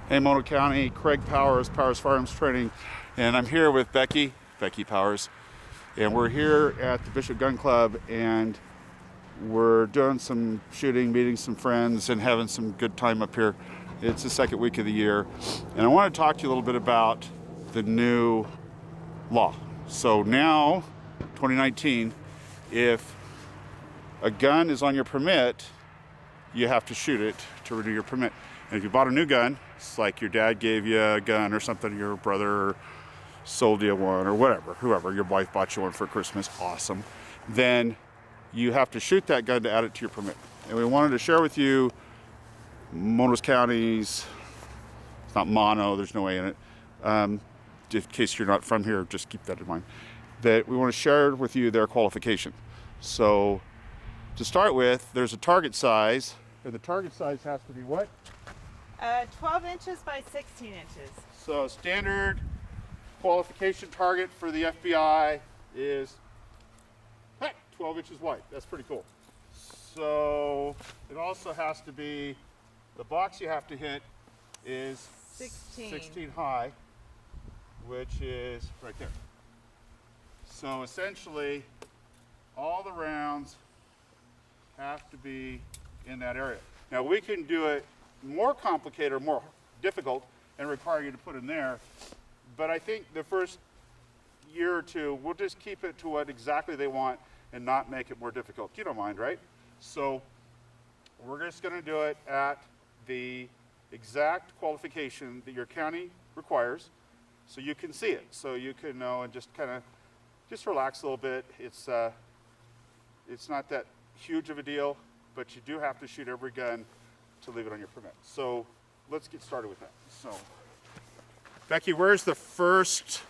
Hey, Mono County, Craig Powers, Powers Firearms Training, and I'm here with Becky Powers, and we're here at the Bishop Gun Club, and we're doing some shooting, meeting some friends, and having some good time up here. It's the second week of the year, and I want to talk to you a little bit about the new law. So now, 2019, if a gun is on your permit, you have to shoot it to renew your permit. And if you bought a new gun, it's like your dad gave you a gun or something, your brother sold you one or whatever, whoever, your wife bought you one for Christmas, awesome. Then you have to shoot that gun to add it to your permit. And we wanted to share with you Mono County's, it's not mono, there's no A in it. In case you're not from here, just keep that in mind. That we want to share with you their qualification. So to start with, there's a target size, and the target size has to be what? 12 inches by 16 inches. So standard qualification target for the FBI is 12 inches wide. That's pretty cool. So it also has to be, the box you have to hit is 16 high, which is right there. So essentially, all the rounds have to be in that area. Now we can do it more complicated or more difficult and require you to put in there, but I think the first year or two, we'll just keep it to what exactly they want and not make it more difficult. You don't mind, right? So we're just gonna do it at the exact qualification that your county requires, so you can see it, so you can know and just kind of just relax a little bit. It's not that huge of a deal, but you do have to shoot every gun to leave it on your permit. So let's get started with that. So Becky, where's the first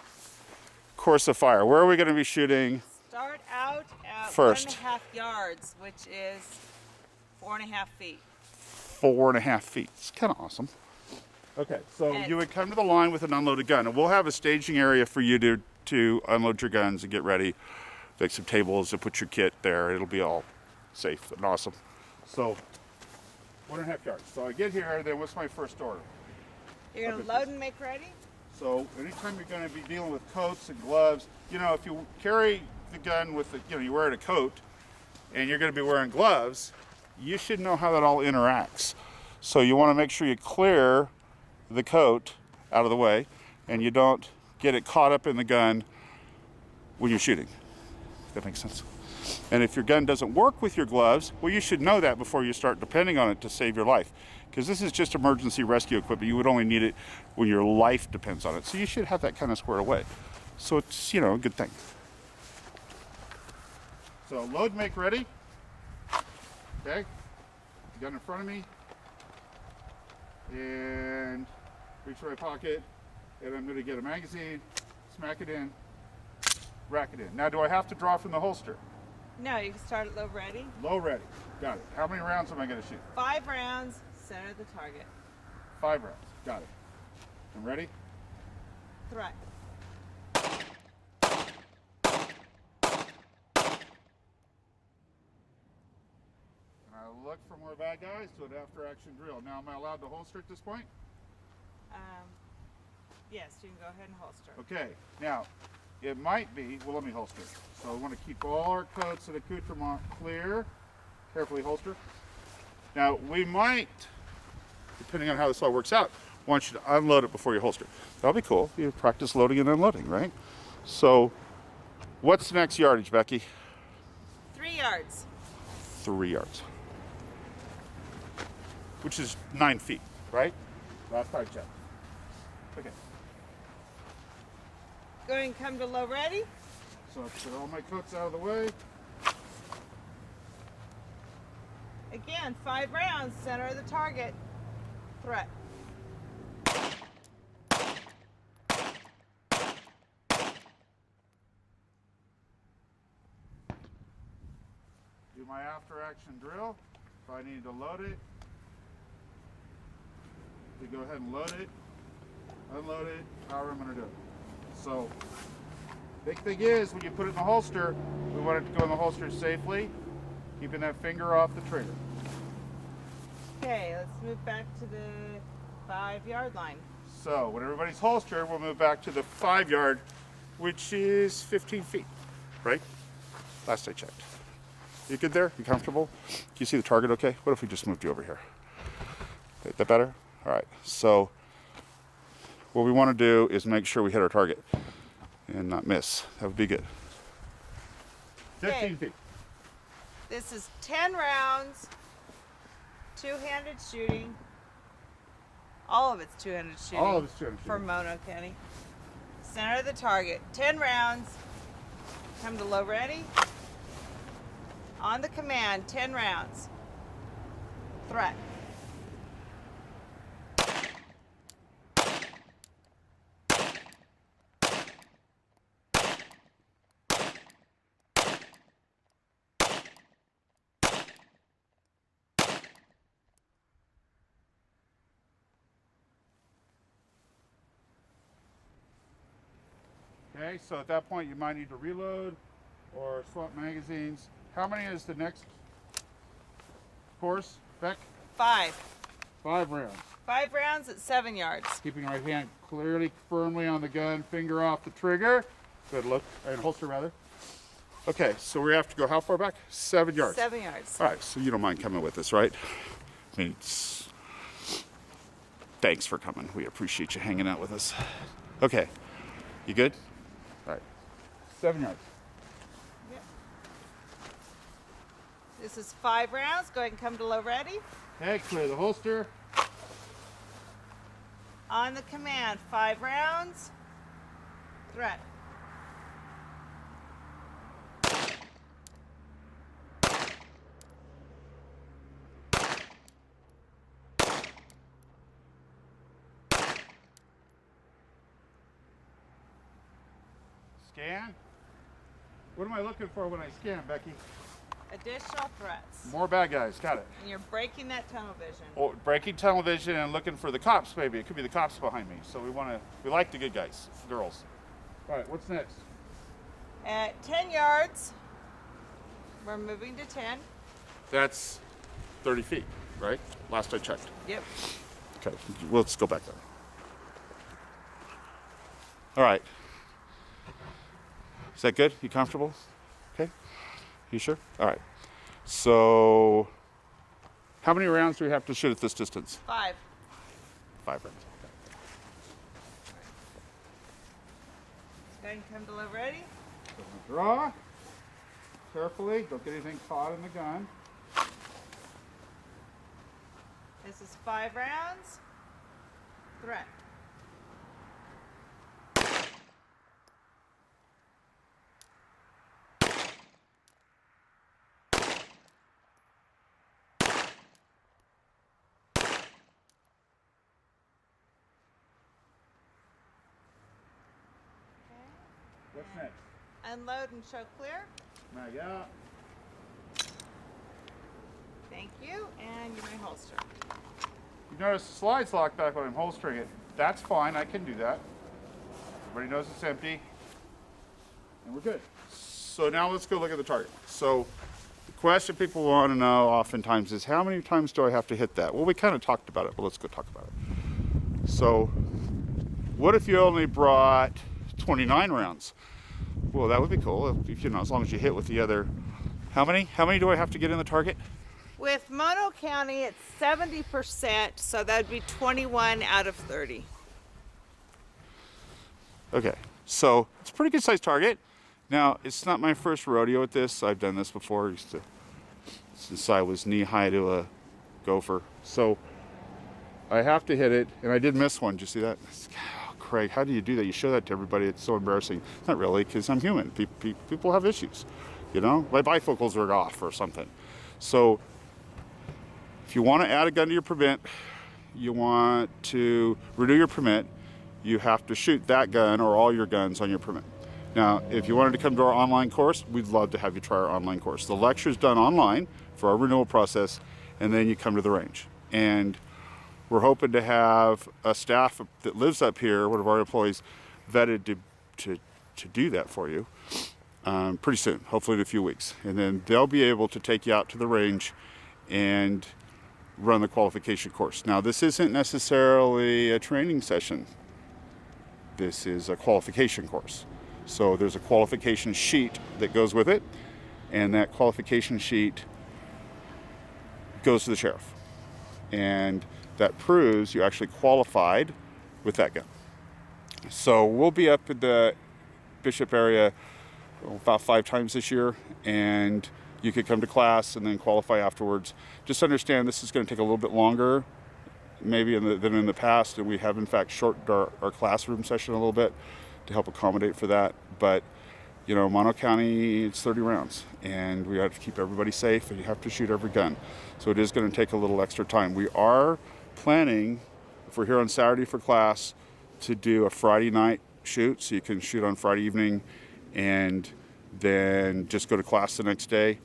course of fire? Where are we going to be shooting? Start out at First. 1.5 yards, which is 4.5 feet. 4.5 feet. It's kind of awesome. Okay, so And you would come to the line with an unloaded gun, and we'll have a staging area for you to unload your guns and get ready. Make some tables and put your kit there. It'll be all safe and awesome. So 1.5 yards. So I get here, then what's my first order? You're going to load and make ready? So anytime you're going to be dealing with coats and gloves, you know, if you carry the gun with the, you know, you're wearing a coat and you're going to be wearing gloves, you should know how that all interacts. So you want to make sure you clear the coat out of the way and you don't get it caught up in the gun when you're shooting. That makes sense. And if your gun doesn't work with your gloves, well, you should know that before you start depending on it to save your life. Because this is just emergency rescue equipment. You would only need it when your life depends on it. So you should have that kind of squared away. So it's, you know, a good thing. So load, make, ready. Okay. Gun in front of me. And reach for my pocket. And I'm going to get a magazine, smack it in, rack it in. Now, do I have to draw from the holster? No, you can start at low ready. Low ready. Got it. How many rounds am I going to shoot? 5 rounds, center of the target. 5 rounds. Got it. I'm ready? Threat. And I look for more bad guys to an after action drill. Now, am I allowed to holster at this point? Yes, you can go ahead and holster. Okay. Now, it might be, well, let me holster. So I want to keep all our coats and accoutrement clear. Carefully holster. Now, we might, depending on how this all works out, want you to unload it before you holster. That'll be cool. You practice loading and unloading, right? So, what's the next yardage, Becky? 3 yards. 3 yards. Which is 9 feet, right? Last time check. Okay. Go ahead and come to low ready. So put all my coats out of the way. Again, 5 rounds, center of the target. Threat. Do my after action drill. If I need to load it, you go ahead and load it, unload it, however I'm going to do it. So, big thing is when you put it in the holster, we want it to go in the holster safely, keeping that finger off the trigger. Okay, let's move back to the 5-yard line. So when everybody's holstered, we'll move back to the 5-yard, which is 15 feet, right? Last I checked. You good there? You comfortable? Can you see the target okay? What if we just moved you over here? Is that better? All right, so what we want to do is make sure we hit our target and not miss. That would be good. 15 feet. This is 10 rounds, two-handed shooting. All of it's two-handed shooting. All of it's two-handed for shooting. Mono County. Center of the target. 10 rounds. Come to low ready. On the command, 10 rounds. Threat. Okay, so at that point you might need to reload or swap magazines. How many is the next course, Beck? 5. 5 rounds. 5 rounds at 7 yards. Keeping our hand clearly, firmly on the gun, finger off the trigger. Good look, and holster rather. Okay, so we have to go how far back? 7 yards. 7 yards. All right, so you don't mind coming with us, right? I mean, thanks for coming. We appreciate you hanging out with us. Okay, you good? All right, 7 yards. Yep. This is 5 rounds. Go ahead and come to low ready. Okay, clear the holster. On the command, 5 rounds. Threat. Scan. What am I looking for when I scan, Becky? Additional threats. More bad guys, got it. And you're breaking that tunnel vision. Or breaking tunnel vision and looking for the cops, maybe. It could be the cops behind me. So we like the good guys, girls. All right, what's next? At 10 yards, we're moving to 10. That's 30 feet, right? Last I checked. Yep. Okay, let's go back there. All right. Is that good? You comfortable? Okay. You sure? All right. So, how many rounds do we have to shoot at this distance? 5. 5 rounds. Go ahead and come to low ready. So draw. Carefully. Don't get anything caught in the gun. This is 5 rounds. Threat. What's next? Unload and show clear. Mag out. Thank you. And you may holster. You notice the slide's locked back when I'm holstering it. That's fine, I can do that. Everybody knows it's empty. And we're good. So now let's go look at the target. So the question people want to know oftentimes is, how many times do I have to hit that? Well, we kind of talked about it, but let's go talk about it. So what if you only brought 29 rounds? Well, that would be cool, if, you know, as long as you hit with the other. How many? How many do I have to get in the target? With Mono County, it's 70%, so that'd be 21 out of 30. Okay, so it's a pretty good sized target. Now, it's not my first rodeo at this. I've done this before, since I was knee high to a gopher. So I have to hit it, and I did miss one. Did you see that? Oh, Craig, how do you do that? You show that to everybody. It's so embarrassing. Not really, because I'm human. People have issues, you know? My bifocals are off or something. So if you want to add a gun to your permit, you want to renew your permit, you have to shoot that gun or all your guns on your permit. Now, if you wanted to come to our online course, we'd love to have you try our online course. The lecture's done online for our renewal process, and then you come to the range. And we're hoping to have a staff that lives up here, one of our employees, vetted to do that for you pretty soon, hopefully in a few weeks. And then they'll be able to take you out to the range and run the qualification course. Now, this isn't necessarily a training session. This is a qualification course. So there's a qualification sheet that goes with it, and that qualification sheet goes to the sheriff. And that proves you actually qualified with that gun. So we'll be up in the Bishop area about 5 times this year, and you could come to class and then qualify afterwards. Just understand this is going to take a little bit longer maybe than in the past, and we have in fact shortened our classroom session a little bit to help accommodate for that. But you know, Mono County, it's 30 rounds, and we have to keep everybody safe, and you have to shoot every gun. So it is going to take a little extra time. We are planning, if we're here on Saturday for class, to do a Friday night shoot, so you can shoot on Friday evening and then just go to class the next day.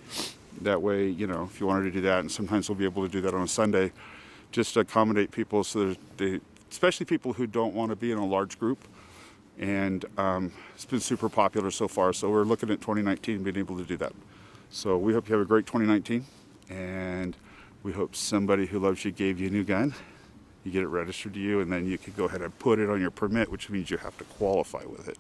That way, you know, if you wanted to do that, and sometimes we'll be able to do that on a Sunday, just to accommodate people, so that especially people who don't want to be in a large group. And it's been super popular so far, so we're looking at 2019 being able to do that. So we hope you have a great 2019, and we hope somebody who loves you gave you a new gun. You get it registered to you, and then you can go ahead and put it on your permit, which means you have to qualify with it.